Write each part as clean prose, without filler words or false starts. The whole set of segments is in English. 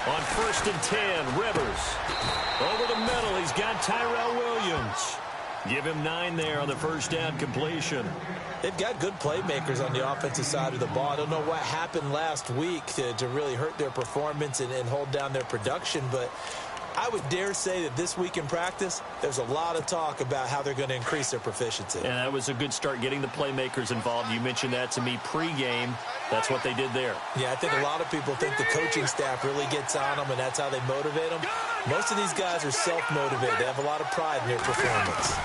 On 1st and 10, Rivers. Over the middle, he's got Tyrell Williams. Give him 9 there on the first down completion. They've got good playmakers on the offensive side of the ball. I don't know what happened last week to really hurt their performance and hold down their production, but I would dare say that this week in practice, there's a lot of talk about how they're going to increase their proficiency. And that was a good start getting the playmakers involved. You mentioned that to me pregame. That's what they did there. Yeah, I think a lot of people think the coaching staff really gets on them, and that's how they motivate them. Most of these guys are self-motivated. They have a lot of pride in their performance.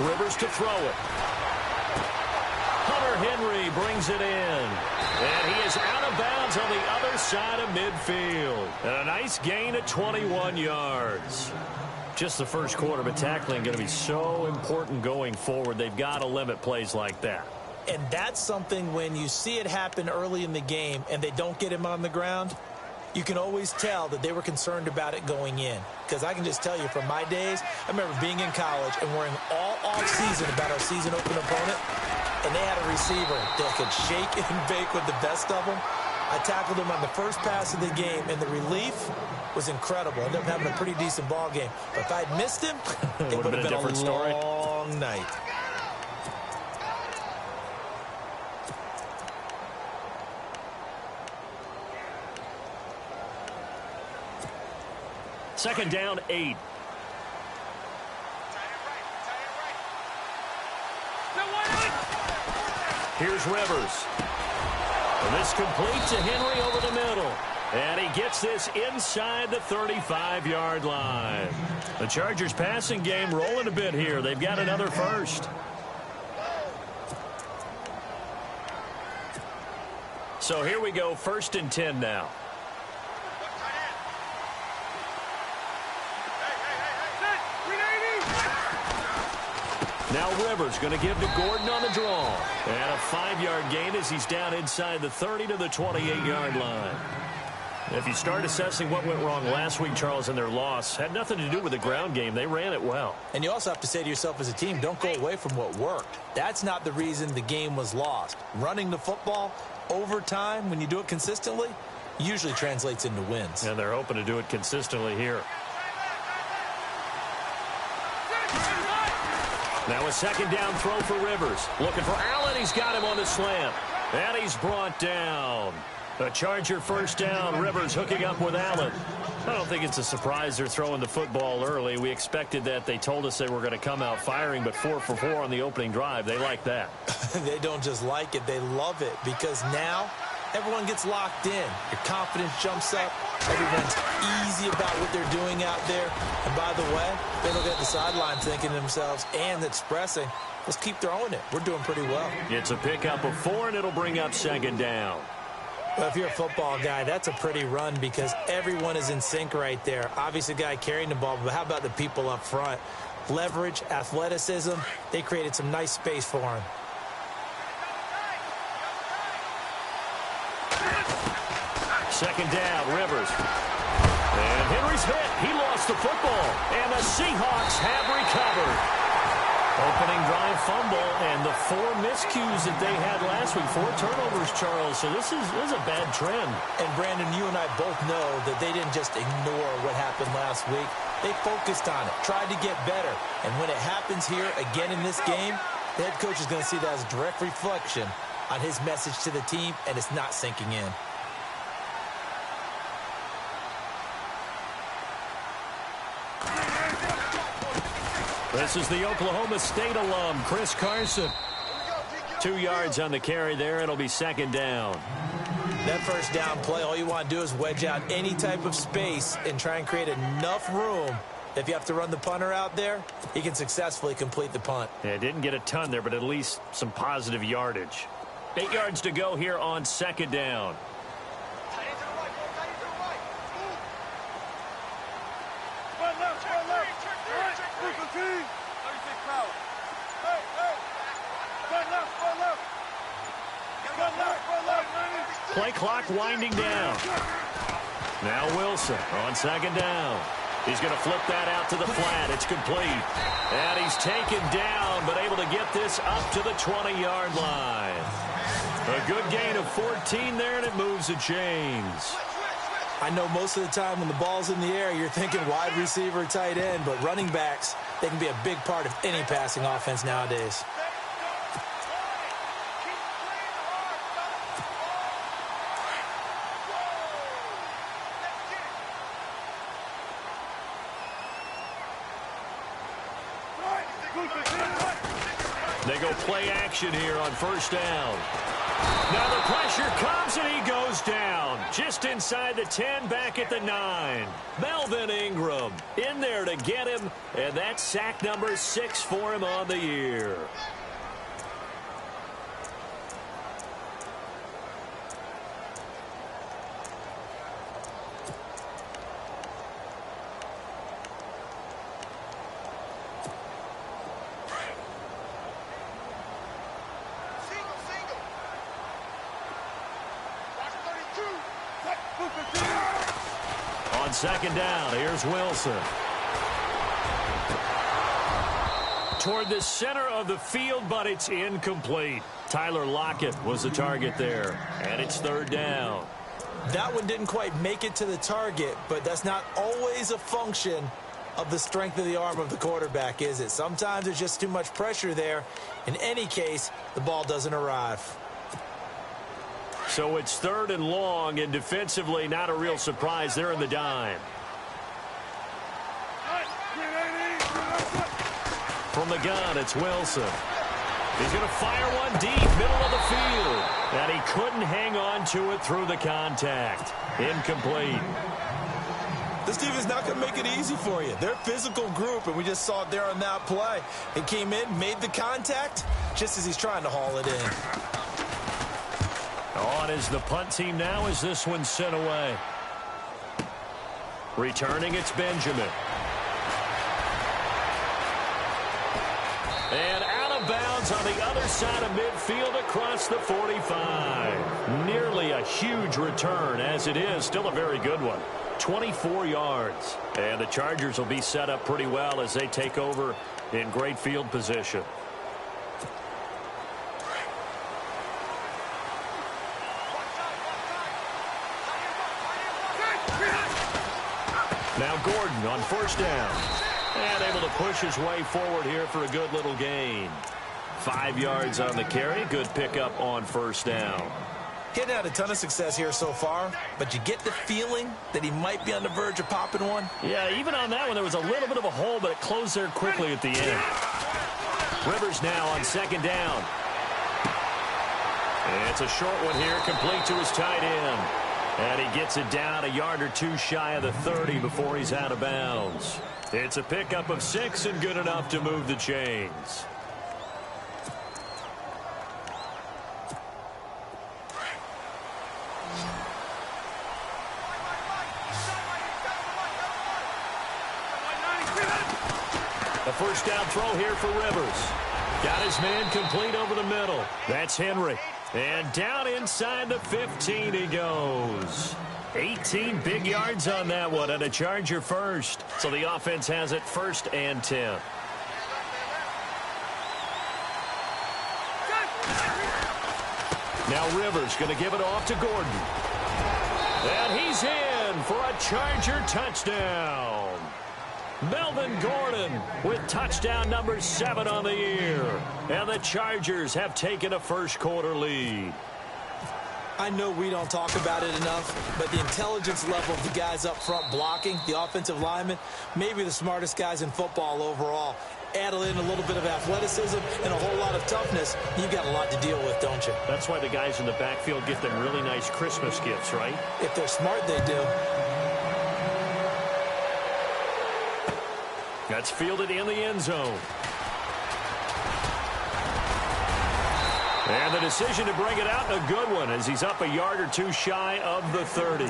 Rivers to throw it. Hunter Henry brings it in. And he is out of bounds on the other side of midfield. And a nice gain of 21 yards. Just the first quarter, but tackling going to be so important going forward. They've got to limit plays like that. And that's something when you see it happen early in the game and they don't get him on the ground, you can always tell that they were concerned about it going in. Because I can just tell you from my days, I remember being in college and worrying all off-season about our season open opponent. And they had a receiver that could shake and bake with the best of them. I tackled him on the first pass of the game, and the relief was incredible. I ended up having a pretty decent ball game. But if I'd missed him, it would have been a long night. Second down, 8. Here's Rivers. And this complete to Henry over the middle. And he gets this inside the 35-yard line. The Chargers passing game rolling a bit here. They've got another first. So here we go, 1st and 10 now. Now Rivers going to give to Gordon on the draw. And a 5-yard gain as he's down inside the 30 to the 28-yard line. If you start assessing what went wrong last week, Charles, in their loss, had nothing to do with the ground game. They ran it well. And you also have to say to yourself as a team, don't go away from what worked. That's not the reason the game was lost. Running the football over time, when you do it consistently, usually translates into wins. And they're hoping to do it consistently here. Now a second down throw for Rivers. Looking for Allen. He's got him on the slant. And he's brought down. A Charger first down. Rivers hooking up with Allen. I don't think it's a surprise they're throwing the football early. We expected that. They told us they were going to come out firing, but 4 for 4 on the opening drive. They like that. They don't just like it. They love it because now everyone gets locked in. Your confidence jumps up. Everyone's easy about what they're doing out there. And by the way, they look at the sideline thinking to themselves and expressing, let's keep throwing it. We're doing pretty well. It's a pickup of 4, and it'll bring up second down. Well, if you're a football guy, that's a pretty run because everyone is in sync right there. Obviously, the guy carrying the ball, but how about the people up front? Leverage, athleticism, they created some nice space for him. Second down, Rivers. And Henry's hit. He lost the football. And the Seahawks have recovered. Opening drive fumble and the 4 miscues that they had last week. 4 turnovers, Charles. So this is a bad trend. And, Brandon, you and I both know that they didn't just ignore what happened last week. They focused on it, tried to get better. And when it happens here again in this game, the head coach is going to see that as a direct reflection on his message to the team, and it's not sinking in. This is the Oklahoma State alum, Chris Carson. 2 yards on the carry there. It'll be second down. That first down play, all you want to do is wedge out any type of space and try and create enough room. If you have to run the punter out there, he can successfully complete the punt. Yeah, didn't get a ton there, but at least some positive yardage. 8 yards to go here on second down. Play clock winding down. Now Wilson on second down. He's going to flip that out to the flat. It's complete. And he's taken down, but able to get this up to the 20-yard line. A good gain of 14 there, and it moves the chains. I know most of the time when the ball's in the air, you're thinking wide receiver, tight end, but running backs, they can be a big part of any passing offense nowadays. They go play action here on first down. Now the pressure comes, and he goes down. Just inside the 10, back at the 9. Melvin Ingram in there to get him, and that's sack number 6 for him on the year. On second down, here's Wilson. Toward the center of the field, but it's incomplete. Tyler Lockett was the target there, and it's third down. That one didn't quite make it to the target, but that's not always a function of the strength of the arm of the quarterback, is it? Sometimes there's just too much pressure there. In any case, the ball doesn't arrive. So it's third and long, and defensively not a real surprise. They're in the dime. From the gun, it's Wilson. He's going to fire one deep, middle of the field. And he couldn't hang on to it through the contact. Incomplete. This team is not going to make it easy for you. They're a physical group, and we just saw it there on that play. He came in, made the contact, just as he's trying to haul it in. On is the punt team now as this one's sent away. Returning, it's Benjamin. And out of bounds on the other side of midfield across the 45. Nearly a huge return, as it is. Still a very good one. 24 yards. And the Chargers will be set up pretty well as they take over in great field position. Now Gordon on first down. And able to push his way forward here for a good little gain. 5 yards on the carry. Good pickup on first down. He hadn't had a ton of success here so far, but you get the feeling that he might be on the verge of popping one. Yeah, even on that one, there was a little bit of a hole, but it closed there quickly at the end. Rivers now on second down. And it's a short one here, complete to his tight end. And he gets it down a yard or two shy of the 30 before he's out of bounds. It's a pickup of 6 and good enough to move the chains. A first down throw here for Rivers. Got his man complete over the middle. That's Henry. And down inside the 15 he goes. 18 big yards on that one, and a Charger first. So the offense has it first and 10. Now Rivers going to give it off to Gordon. And he's in for a Charger touchdown. Melvin Gordon with touchdown number 7 on the year. And the Chargers have taken a first quarter lead. I know we don't talk about it enough, but the intelligence level of the guys up front blocking, the offensive linemen, maybe the smartest guys in football overall. Add in a little bit of athleticism and a whole lot of toughness, you've got a lot to deal with, don't you? That's why the guys in the backfield get them really nice Christmas gifts, right? If they're smart, they do. That's fielded in the end zone. And the decision to bring it out, a good one, as he's up a yard or two shy of the 30.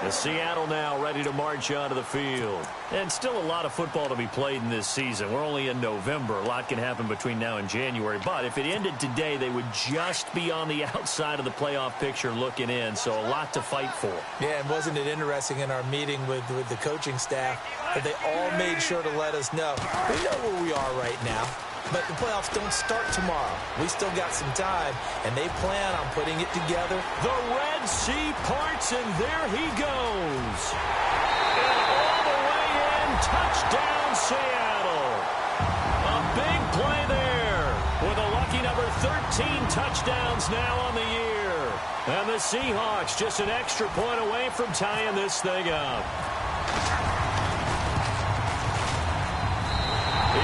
The Seattle now ready to march onto the field. And still a lot of football to be played in this season. We're only in November. A lot can happen between now and January. But if it ended today, they would just be on the outside of the playoff picture looking in. So a lot to fight for. Yeah, and wasn't it interesting in our meeting with the coaching staff that they all made sure to let us know we know where we are right now. but the playoffs don't start tomorrow. We still got some time, and they plan on putting it together. The Red Sea parts, and there he goes. And all the way in, touchdown Seattle. A big play there with a lucky number 13 touchdowns now on the year. And the Seahawks just an extra point away from tying this thing up.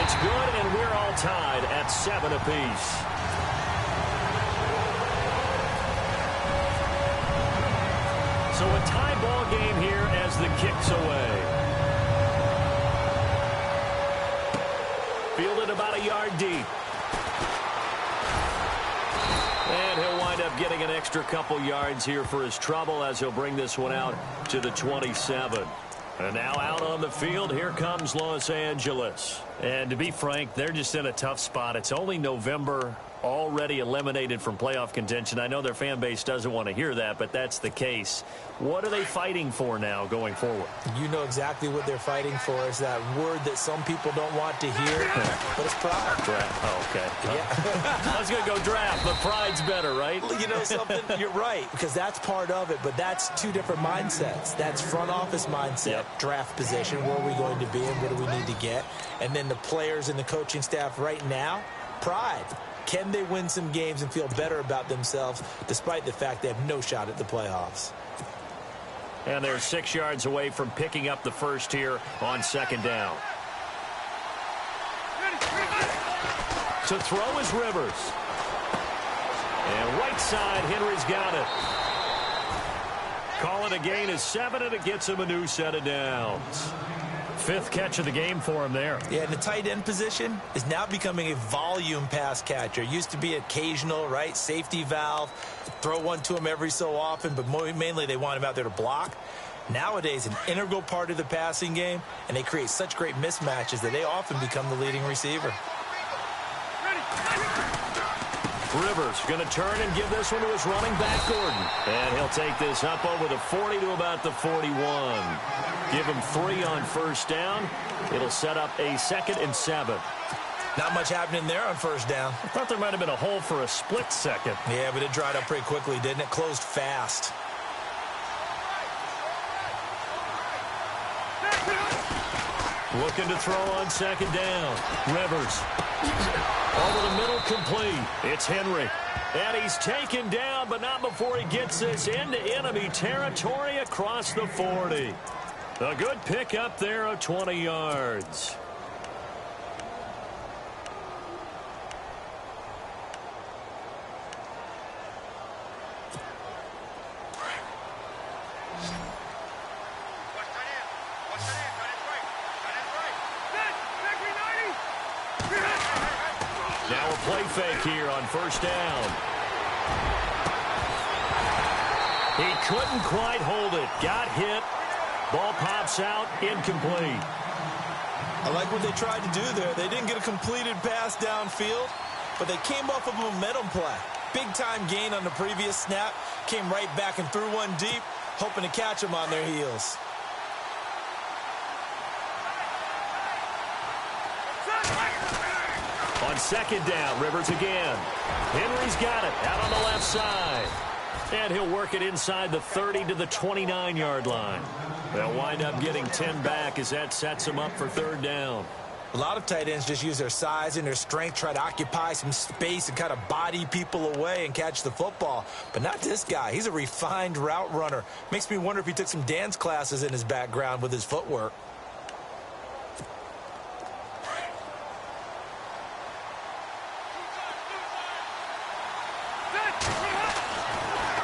It's good, and we're all tied at 7 apiece. So a tie ball game here as the kick's away. Fielded about a yard deep. And he'll wind up getting an extra couple yards here for his trouble as he'll bring this one out to the 27. And now out on the field, here comes Los Angeles. And to be frank, they're just in a tough spot. It's only November, already eliminated from playoff contention. I know their fan base doesn't want to hear that, but that's the case. What are they fighting for now going forward? You know exactly what they're fighting for. Is that word that some people don't want to hear, but it's pride. Draft. Oh, okay. Yeah. I was going to go draft, but pride's better, right? You know something? You're right, because that's part of it, but that's two different mindsets. That's front office mindset, draft position, where are we going to be and what do we need to get? And then the players and the coaching staff right now, pride. Can they win some games and feel better about themselves despite the fact they have no shot at the playoffs? And they're 6 yards away from picking up the first here on second down. To throw is Rivers. And right side, Henry's got it. Call it a gain of 7, and it gets him a new set of downs. 5th catch of the game for him there. Yeah, and the tight end position is now becoming a volume pass catcher. Used to be occasional, right? Safety valve. Throw one to him every so often, but mainly they want him out there to block. Nowadays, an integral part of the passing game, and they create such great mismatches that they often become the leading receiver. Rivers going to turn and give this one to his running back, Gordon. And he'll take this up over the 40 to about the 41. Give him 3 on first down. It'll set up a 2nd and 7. Not much happening there on first down. I thought there might have been a hole for a split second. Yeah, but it dried up pretty quickly, didn't it? Closed fast. Looking to throw on second down. Rivers. Over the middle, complete. It's Henry. And he's taken down, but not before he gets this into enemy territory across the 40. A good pick up there of 20 yards. Now a play fake here on first down. He couldn't quite hold it. Got hit. Ball pops out. Incomplete. I like what they tried to do there. They didn't get a completed pass downfield, but they came off of a momentum play. Big-time gain on the previous snap. Came right back and threw one deep, hoping to catch them on their heels. On second down, Rivers again. Henry's got it out on the left side. And he'll work it inside the 30 to the 29-yard line. They'll wind up getting 10 back as that sets them up for third down. A lot of tight ends just use their size and their strength, try to occupy some space and kind of body people away and catch the football. But not this guy. He's a refined route runner. Makes me wonder if he took some dance classes in his background with his footwork.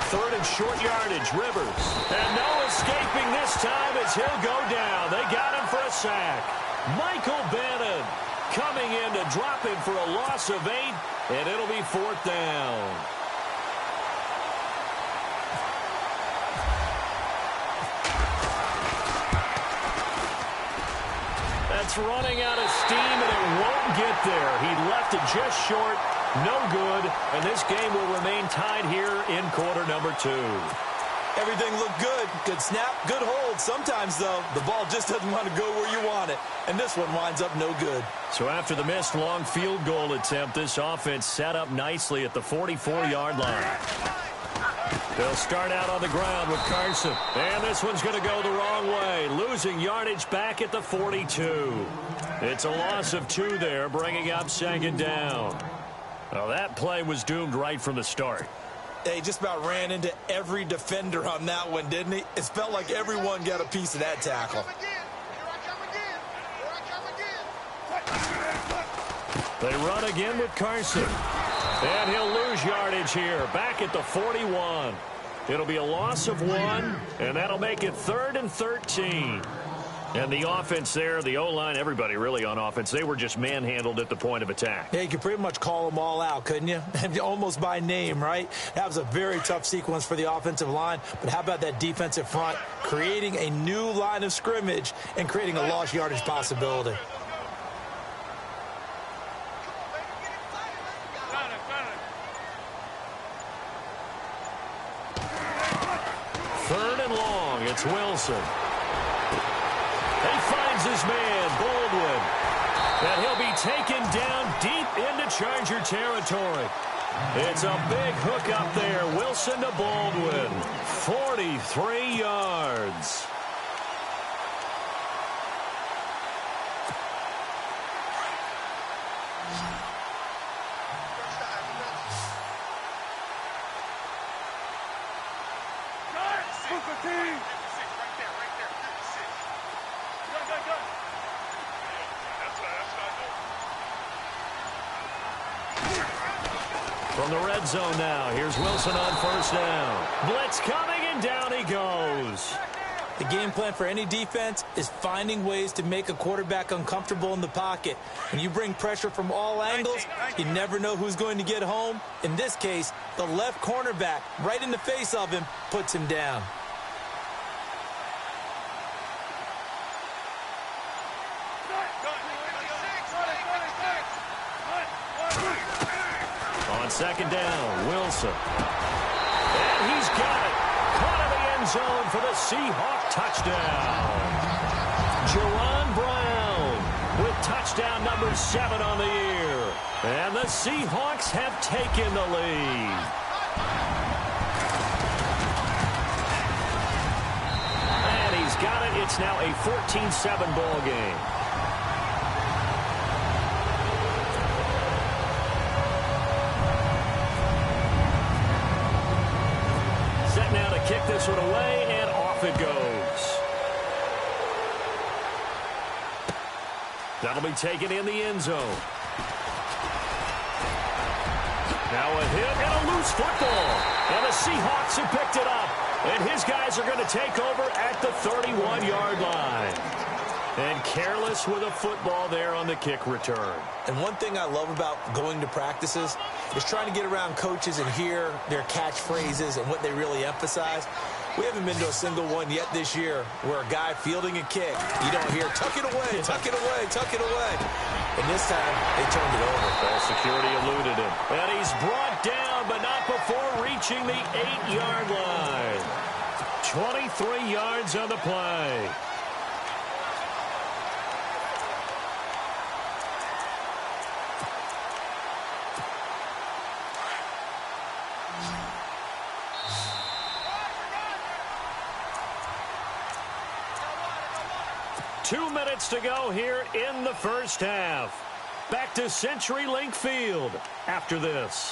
Third and short yardage, Rivers. And no escaping this time as he'll go down. They got him for a sack. Michael Bannon coming in to drop him for a loss of 8, and it'll be 4th down. That's running out of steam, and it won't get there. He left it just short. No good, and this game will remain tied here in quarter number 2. Everything looked good. Good snap, good hold. Sometimes, though, the ball just doesn't want to go where you want it. And this one winds up no good. So after the missed long field goal attempt, this offense set up nicely at the 44-yard line. They'll start out on the ground with Carson. And this one's going to go the wrong way, losing yardage back at the 42. It's a loss of 2 there, bringing up second down. Well, that play was doomed right from the start. He just about ran into every defender on that one, didn't he? It felt like everyone got a piece of that tackle. They run again with Carson. And he'll lose yardage here, back at the 41. It'll be a loss of 1, and that'll make it 3rd and 13. And the offense there, the O-line, everybody really on offense, they were just manhandled at the point of attack. Yeah, you could pretty much call them all out, couldn't you? Almost by name, right? That was a very tough sequence for the offensive line. But how about that defensive front creating a new line of scrimmage and creating a lost yardage possibility? Third and long, it's Wilson. He finds his man, Baldwin. And he'll be taken down deep into Charger territory. It's a big hook up there. Wilson to Baldwin. 43 yards. From the red zone now, here's Wilson on first down. Blitz coming, and down he goes. The game plan for any defense is finding ways to make a quarterback uncomfortable in the pocket. When you bring pressure from all angles, you never know who's going to get home. In this case, the left cornerback, right in the face of him, puts him down. On second down, Wilson. And he's got it. Caught in the end zone for the Seahawk touchdown. Jerron Brown with touchdown number 7 on the year. And the Seahawks have taken the lead. And he's got it. It's now a 14-7 ball game. Now to kick this one away, and off it goes. That'll be taken in the end zone. Now a hit and a loose football. And the Seahawks have picked it up. And his guys are going to take over at the 31-yard line. And careless with a football there on the kick return. And one thing I love about going to practices is trying to get around coaches and hear their catchphrases and what they really emphasize. We haven't been to a single one yet this year where a guy fielding a kick, you don't hear, tuck it away, tuck it away, tuck it away. And this time, they turned it over. Well, security eluded him. And he's brought down, but not before reaching the 8-yard line. 23 yards on the play. Two minutes to go here in the first half. Back to CenturyLink Field after this.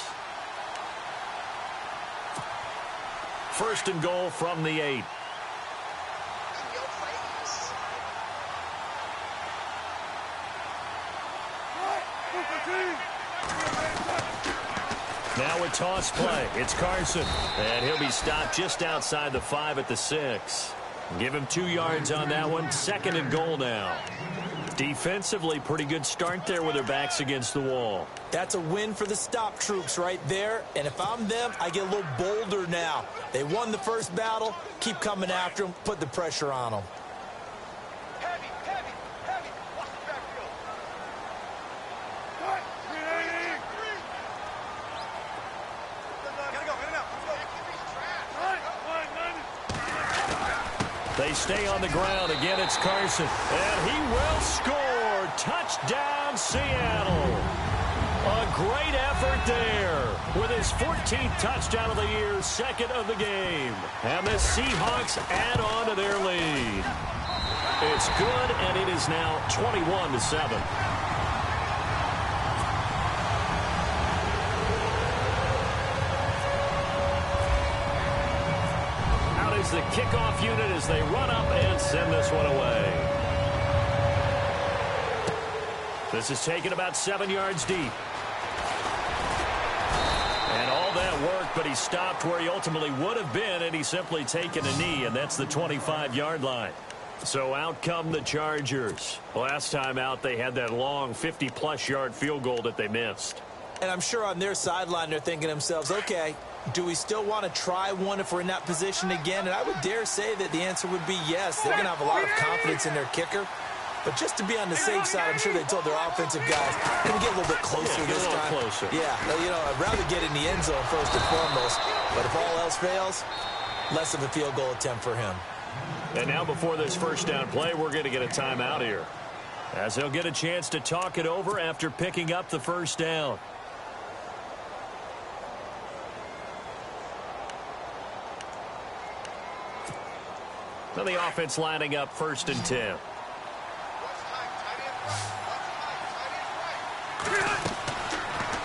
First and goal from the 8. Now a toss play. It's Carson. And he'll be stopped just outside the 5 at the 6. Give him 2 yards on that one. Second and goal now. Defensively, pretty good start there with their backs against the wall. That's a win for the stop troops right there. And if I'm them, I get a little bolder now. They won the first battle. Keep coming after them. Put the pressure on them. They stay on the ground. Again, it's Carson. And he will score. Touchdown, Seattle. A great effort there with his 14th touchdown of the year, second of the game. And the Seahawks add on to their lead. It's good, and it is now 21-7. Out is the kickoff unit as they run up and send this one away. This is taken about 7 yards deep. And all that work, but he stopped where he ultimately would have been, and he's simply taken a knee, and that's the 25-yard line. So out come the Chargers. Last time out, they had that long 50-plus yard field goal that they missed. And I'm sure on their sideline, they're thinking to themselves, okay, do we still want to try one if we're in that position again? And I would dare say that the answer would be yes. They're going to have a lot of confidence in their kicker. But just to be on the safe side, I'm sure they told their offensive guys, can we get a little bit closer this time? Closer. Yeah, you know, I'd rather get in the end zone first and foremost. But if all else fails, less of a field goal attempt for him. And now before this first down play, we're going to get a timeout here, as they'll get a chance to talk it over after picking up the first down. So the offense lining up 1st and 10.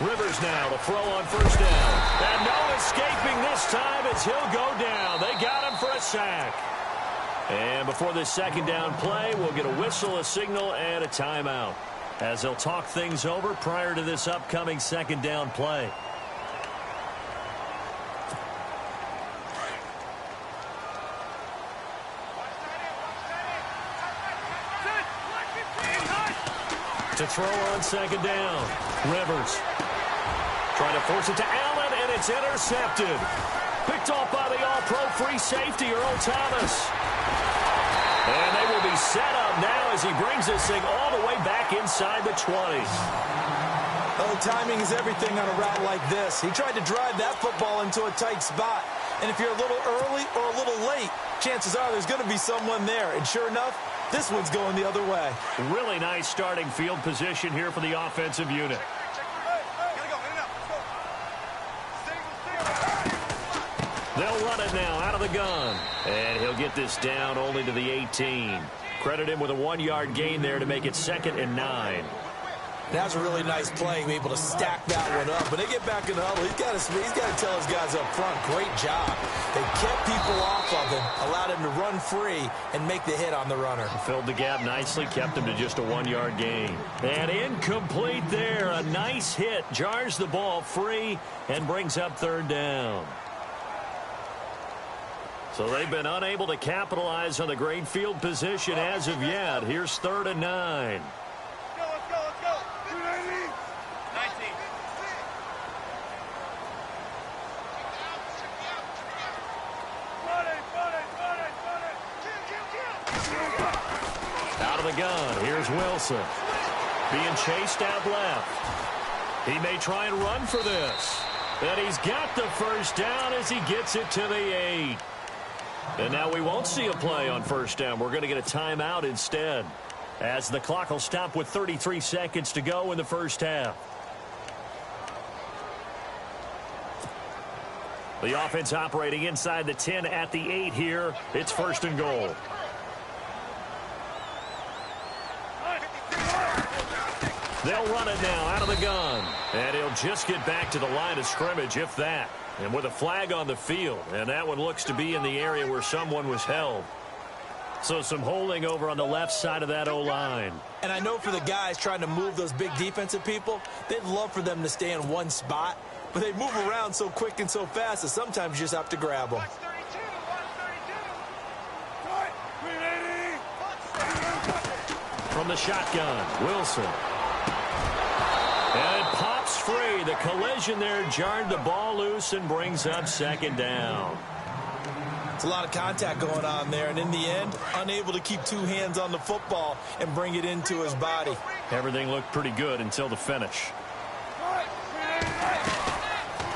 Rivers now to throw on first down. And no escaping this time as he'll go down. They got him for a sack. And before this second down play, we'll get a whistle, a signal, and a timeout, as they'll talk things over prior to this upcoming second down play. To throw on second down, Rivers trying to force it to Allen, and it's intercepted. Picked off by the all-pro free safety, Earl Thomas. And they will be set up now as he brings this thing all the way back inside the 20. Oh, timing is everything on a route like this. He tried to drive that football into a tight spot. And if you're a little early or a little late, chances are there's going to be someone there. And sure enough, this one's going the other way. Really nice starting field position here for the offensive unit. They'll run it now out of the gun. And he'll get this down only to the 18. Credit him with a 1-yard gain there to make it 2nd and 9. That was a really nice play, able to stack that one up. When they get back in the huddle, he's got to tell his guys up front, great job. They kept people off of him, allowed him to run free and make the hit on the runner. Filled the gap nicely, kept him to just a 1-yard gain. And incomplete there. A nice hit, jars the ball free and brings up 3rd down. So they've been unable to capitalize on the great field position as of yet. Here's 3rd and 9. Out of the gun, here's Wilson. Being chased out left. He may try and run for this. And he's got the first down as he gets it to the 8. And now we won't see a play on first down. We're going to get a timeout instead, as the clock will stop with 33 seconds to go in the first half. The offense operating inside the 10 at the 8 here. It's 1st and goal. They'll run it now out of the gun. And he'll just get back to the line of scrimmage, if that. And with a flag on the field. And that one looks to be in the area where someone was held. So some holding over on the left side of that O-line. And I know for the guys trying to move those big defensive people, they'd love for them to stay in one spot. But they move around so quick and so fast that sometimes you just have to grab them. From the shotgun, Wilson. And it pops free. The collision there jarred the ball loose and brings up 2nd down. It's a lot of contact going on there, and in the end, unable to keep 2 hands on the football and bring it into his body. Everything looked pretty good until the finish.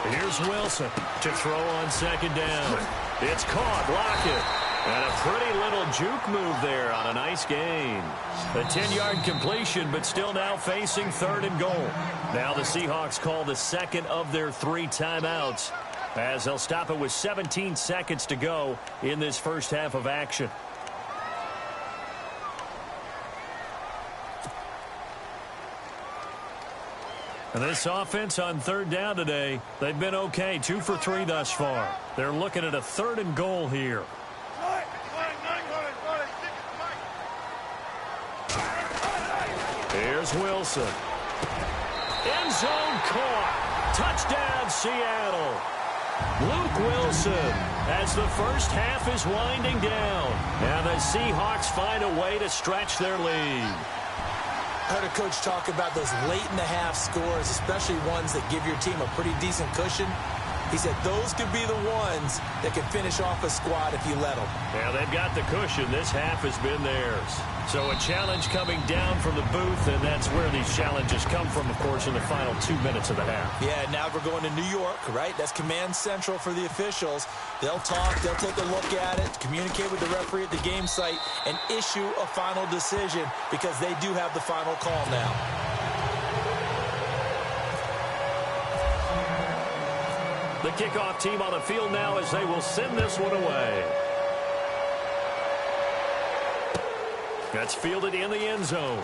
Here's Wilson to throw on 2nd down. It's caught. Lockett. And a pretty little juke move there on a nice gain. A 10-yard completion, but still now facing 3rd and goal. Now the Seahawks call the second of their 3 timeouts, as they'll stop it with 17 seconds to go in this first half of action. And this offense on 3rd down today, they've been okay, 2 for 3 thus far. They're looking at a 3rd and goal here. Here's Wilson. End zone caught. Touchdown, Seattle. Luke Wilson, as the first half is winding down. And the Seahawks find a way to stretch their lead. I heard a coach talk about those late-in-the-half scores, especially ones that give your team a pretty decent cushion. He said those could be the ones that can finish off a squad if you let them. Yeah, they've got the cushion. This half has been theirs. So a challenge coming down from the booth, and that's where these challenges come from, of course, in the final 2 minutes of the half. Yeah, now we're going to New York, right? That's command central for the officials. They'll talk, they'll take a look at it, communicate with the referee at the game site, and issue a final decision because they do have the final call now. The kickoff team on the field now as they will send this one away. That's fielded in the end zone.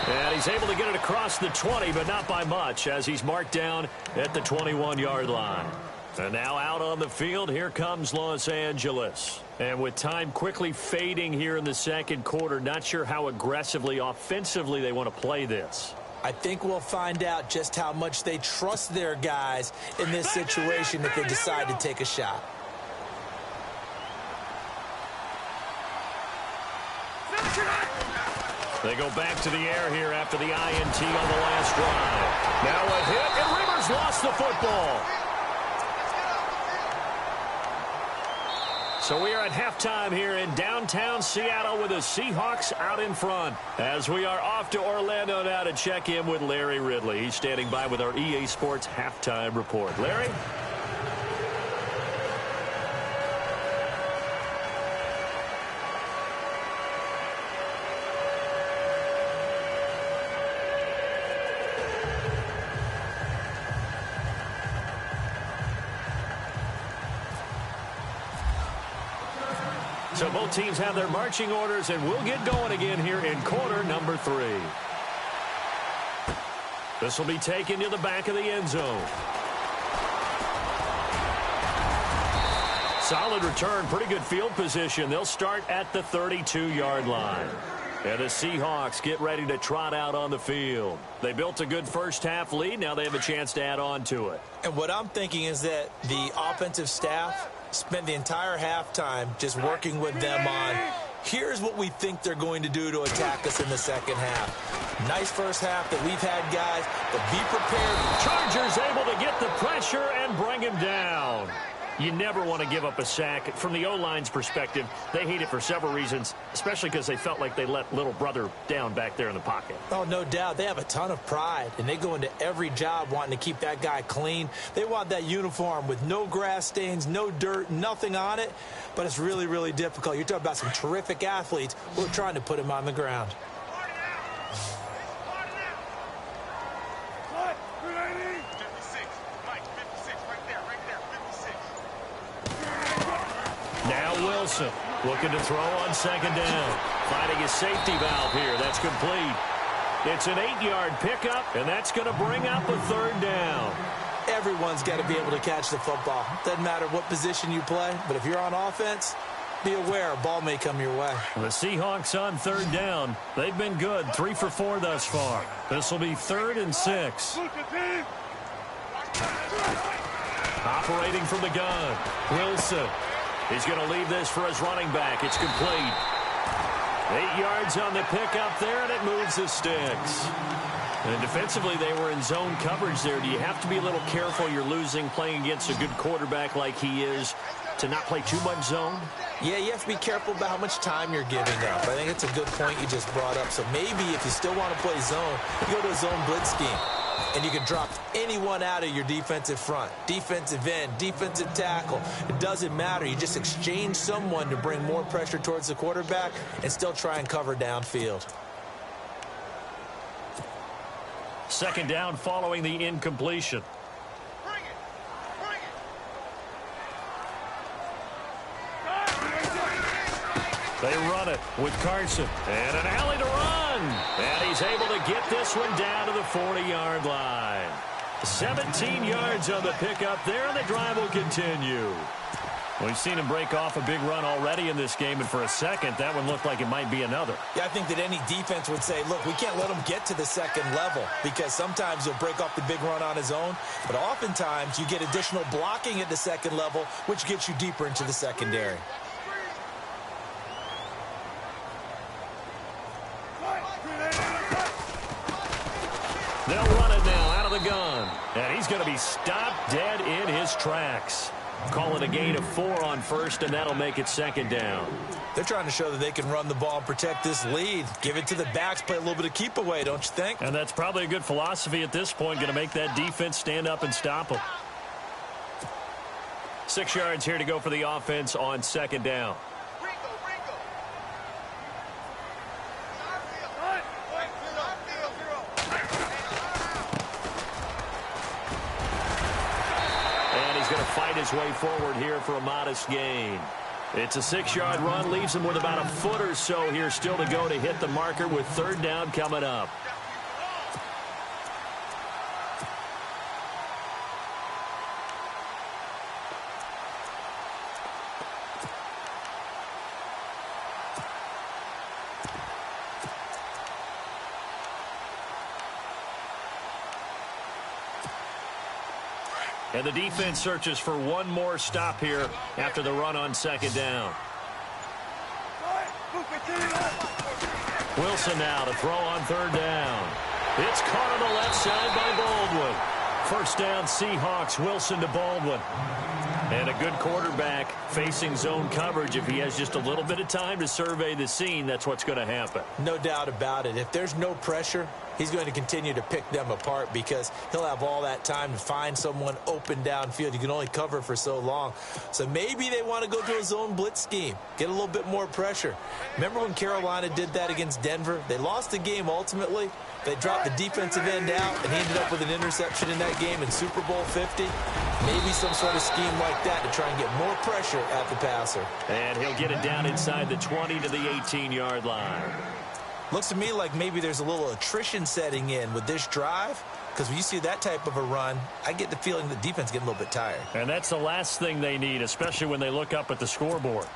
And he's able to get it across the 20, but not by much, as he's marked down at the 21-yard line. And now out on the field, here comes Los Angeles. And with time quickly fading here in the second quarter, not sure how aggressively, offensively they want to play this. I think we'll find out just how much they trust their guys in this situation if they decide to take a shot. They go back to the air here after the INT on the last drive. Now a hit, and Rivers lost the football. So we are at halftime here in downtown Seattle with the Seahawks out in front. As we are off to Orlando now to check in with Larry Ridley. He's standing by with our EA Sports halftime report. Larry? So both teams have their marching orders, and we'll get going again here in quarter number 3. This will be taken to the back of the end zone. Solid return, pretty good field position. They'll start at the 32-yard line. And the Seahawks get ready to trot out on the field. They built a good first half lead. Now they have a chance to add on to it. And what I'm thinking is that the offensive staff spent the entire halftime just working with them on, here's what we think they're going to do to attack us in the second half. Nice first half that we've had, guys, but be prepared. Chargers able to get the pressure and bring him down. You never want to give up a sack. From the O-line's perspective, they hate it for several reasons, especially because they felt like they let little brother down back there in the pocket. Oh, no doubt. They have a ton of pride, and they go into every job wanting to keep that guy clean. They want that uniform with no grass stains, no dirt, nothing on it, but it's really, really difficult. You're talking about some terrific athletes who are trying to put him on the ground. Wilson looking to throw on second down. Finding his safety valve here. That's complete. It's an 8-yard pickup, and that's going to bring up a third down. Everyone's got to be able to catch the football. Doesn't matter what position you play, but if you're on offense, be aware a ball may come your way. The Seahawks on third down. They've been good, 3 for 4 thus far. This will be 3rd and 6. Operating from the gun, Wilson. He's going to leave this for his running back. It's complete. 8 yards on the pickup there, and it moves the sticks. And defensively, they were in zone coverage there. Do you have to be a little careful? You're losing playing against a good quarterback like he is to not play too much zone? Yeah, you have to be careful about how much time you're giving up. I think it's a good point you just brought up. So maybe if you still want to play zone, you go to a zone blitz scheme. And you can drop anyone out of your defensive front, defensive end, defensive tackle. It doesn't matter. You just exchange someone to bring more pressure towards the quarterback and still try and cover downfield. Second down following the incompletion. They run it with Carson. And an alley to run. And he's able to get this one down to the 40-yard line. 17 yards on the pickup there, and the drive will continue. We've seen him break off a big run already in this game, and for a second, that one looked like it might be another. Yeah, I think that any defense would say, look, we can't let him get to the second level because sometimes he'll break off the big run on his own, but oftentimes you get additional blocking at the second level, which gets you deeper into the secondary. They'll run it now out of the gun. And he's going to be stopped dead in his tracks. Call it a gain of 4 on first, and that'll make it second down. They're trying to show that they can run the ball and protect this lead. Give it to the backs, play a little bit of keep away, don't you think? And that's probably a good philosophy at this point, going to make that defense stand up and stop them. 6 yards here to go for the offense on second down. Fight his way forward here for a modest gain. It's a 6-yard run, leaves him with about a foot or so here still to go to hit the marker with third down coming up. And the defense searches for one more stop here after the run on second down. Wilson now to throw on third down. It's caught on the left side by Baldwin. First down, Seahawks. Wilson to Baldwin. And a good quarterback facing zone coverage. If he has just a little bit of time to survey the scene, that's what's going to happen. No doubt about it. If there's no pressure, he's going to continue to pick them apart because he'll have all that time to find someone open downfield. You can only cover for so long. So maybe they want to go to a zone blitz scheme, get a little bit more pressure. Remember when Carolina did that against Denver? They lost the game ultimately. They dropped the defensive end out, and he ended up with an interception in that game in Super Bowl 50. Maybe some sort of scheme like that to try and get more pressure at the passer. And he'll get it down inside the 20 to the 18-yard line. Looks to me like maybe there's a little attrition setting in with this drive, because when you see that type of a run, I get the feeling the defense getting a little bit tired. And that's the last thing they need, especially when they look up at the scoreboard.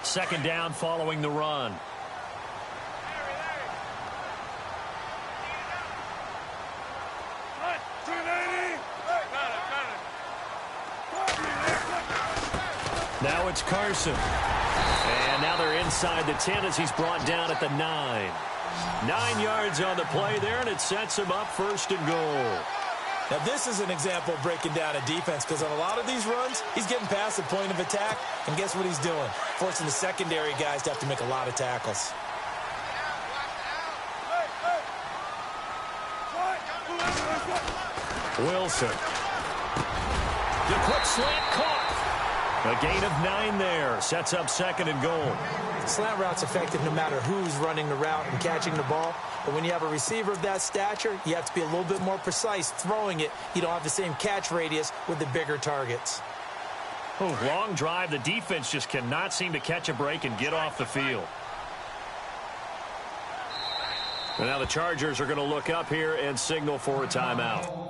Second down following the run. Now it's Carson. And now they're inside the 10 as he's brought down at the 9. 9 yards on the play there, and it sets him up first and goal. Now, this is an example of breaking down a defense because on a lot of these runs, he's getting past the point of attack, and guess what he's doing? Forcing the secondary guys to have to make a lot of tackles. Wilson. The quick slant caught. A gain of 9 there. Sets up second and goal. Slant route's effective no matter who's running the route and catching the ball. But when you have a receiver of that stature, you have to be a little bit more precise throwing it. You don't have the same catch radius with the bigger targets. Oh, long drive. The defense just cannot seem to catch a break and get off the field. And now the Chargers are going to look up here and signal for a timeout.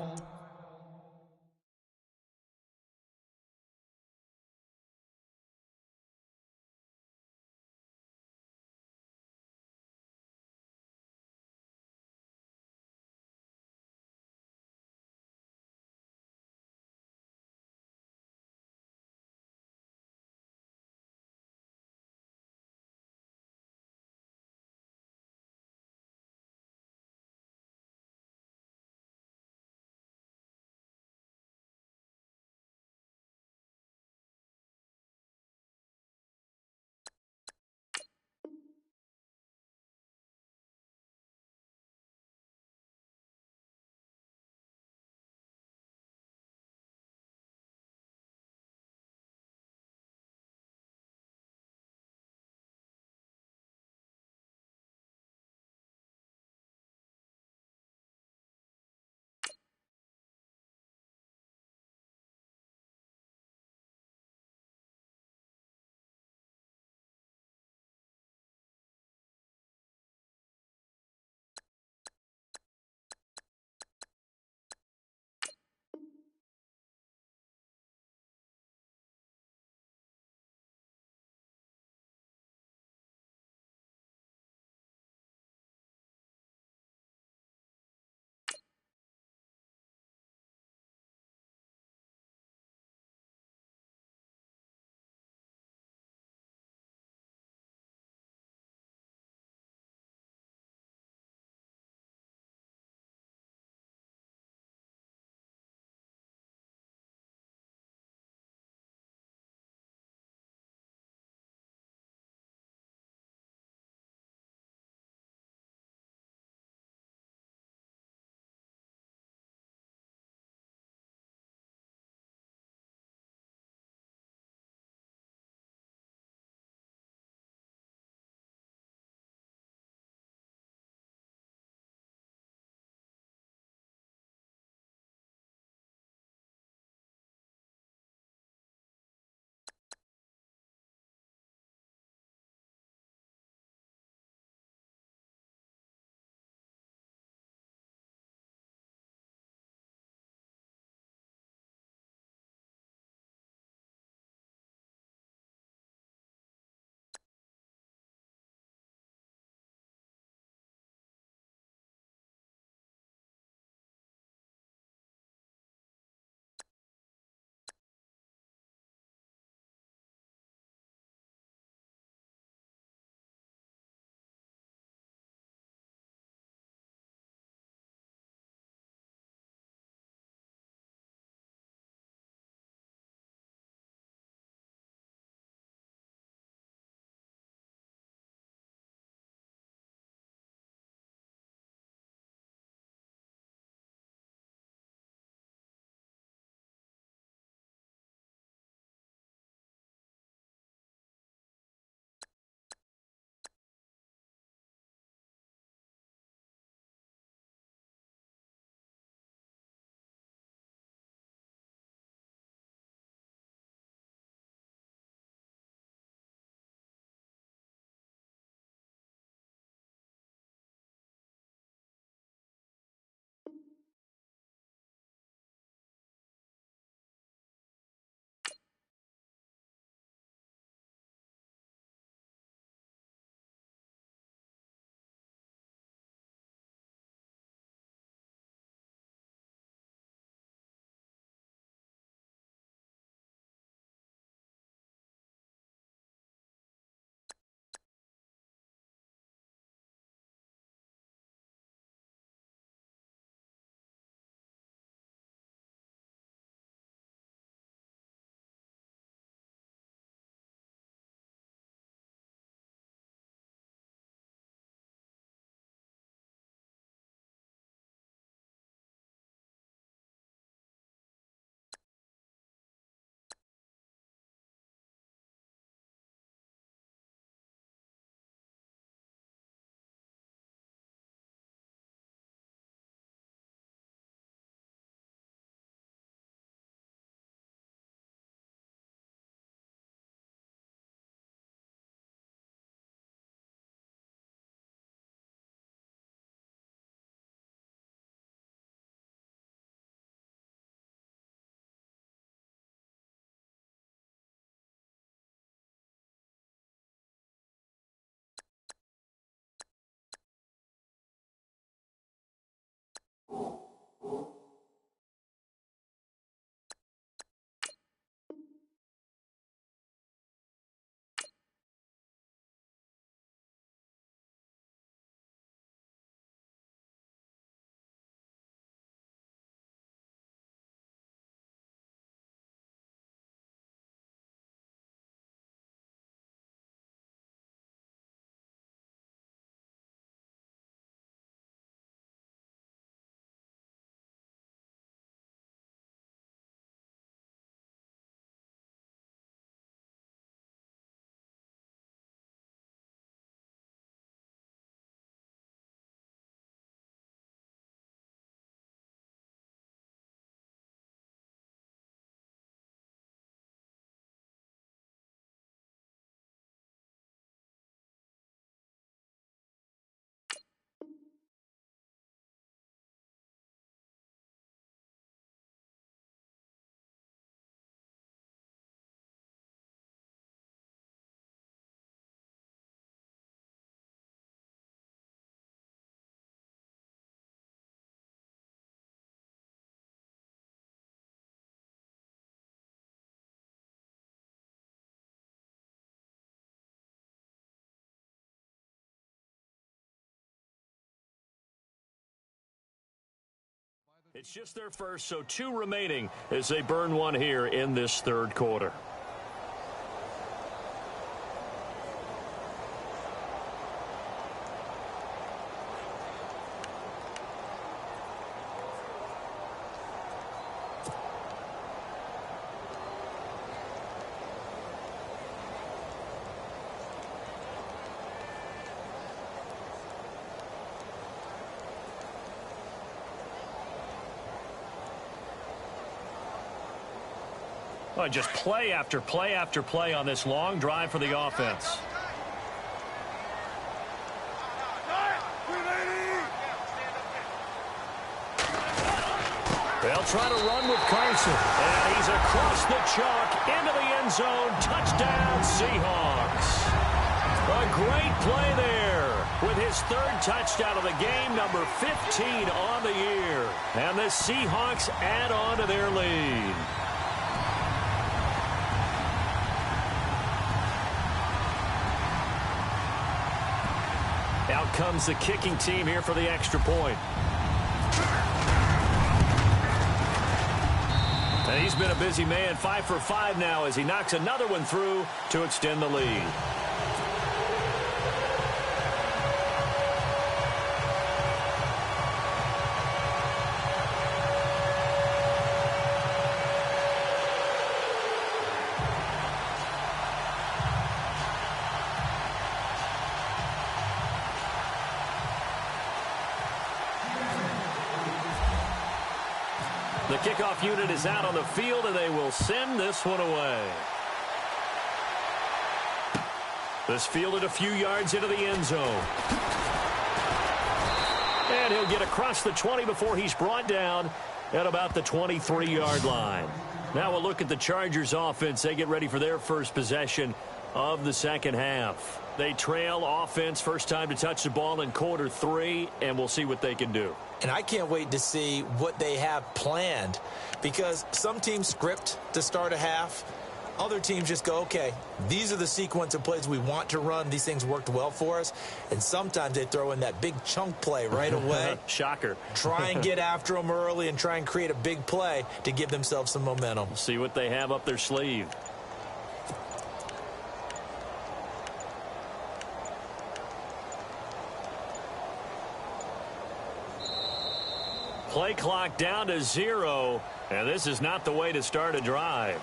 It's just their first, so 2 remaining as they burn one here in this third quarter. Oh, just play after play after play on this long drive for the offense. They'll try to run with Carson. And he's across the chalk into the end zone. Touchdown, Seahawks. A great play there with his 3rd touchdown of the game, number 15 on the year. And the Seahawks add on to their lead. Out comes the kicking team here for the extra point. And he's been a busy man, 5 for 5 now as he knocks another one through to extend the lead. The kickoff unit is out on the field, and they will send this one away. This fielded a few yards into the end zone. And he'll get across the 20 before he's brought down at about the 23-yard line. Now we'll look at the Chargers offense. They get ready for their first possession of the second half. They trail offense, first time to touch the ball in quarter 3, and we'll see what they can do. And I can't wait to see what they have planned, because some teams script to start a half. Other teams just go, okay, these are the sequence of plays we want to run. These things worked well for us. And sometimes they throw in that big chunk play right away. Shocker. Try and get after them early and try and create a big play to give themselves some momentum. See what they have up their sleeve. Play clock down to 0, and this is not the way to start a drive.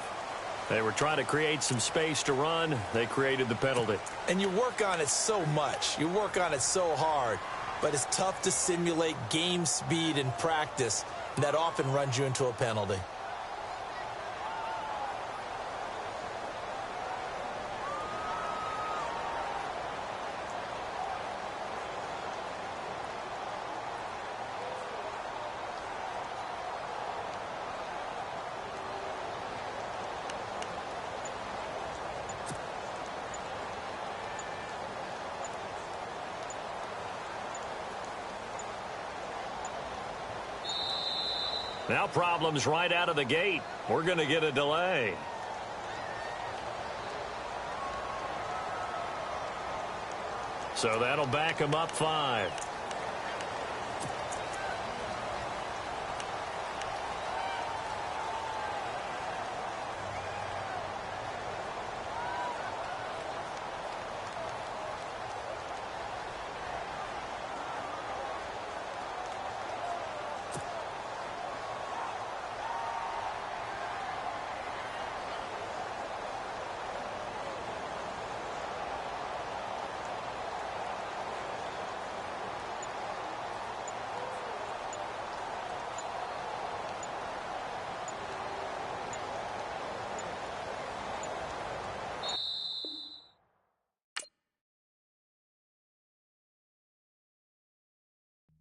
They were trying to create some space to run. They created the penalty. And you work on it so much. You work on it so hard. But it's tough to simulate game speed in practice. And that often runs you into a penalty. Now problems right out of the gate. We're going to get a delay. So that'll back him up 5.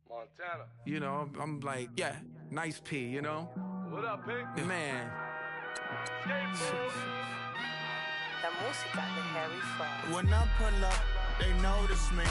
Montana. You know, I'm like, yeah, nice P, you know? What up, Pink? Man. La música de Harry Fraud. When I pull up, they notice me.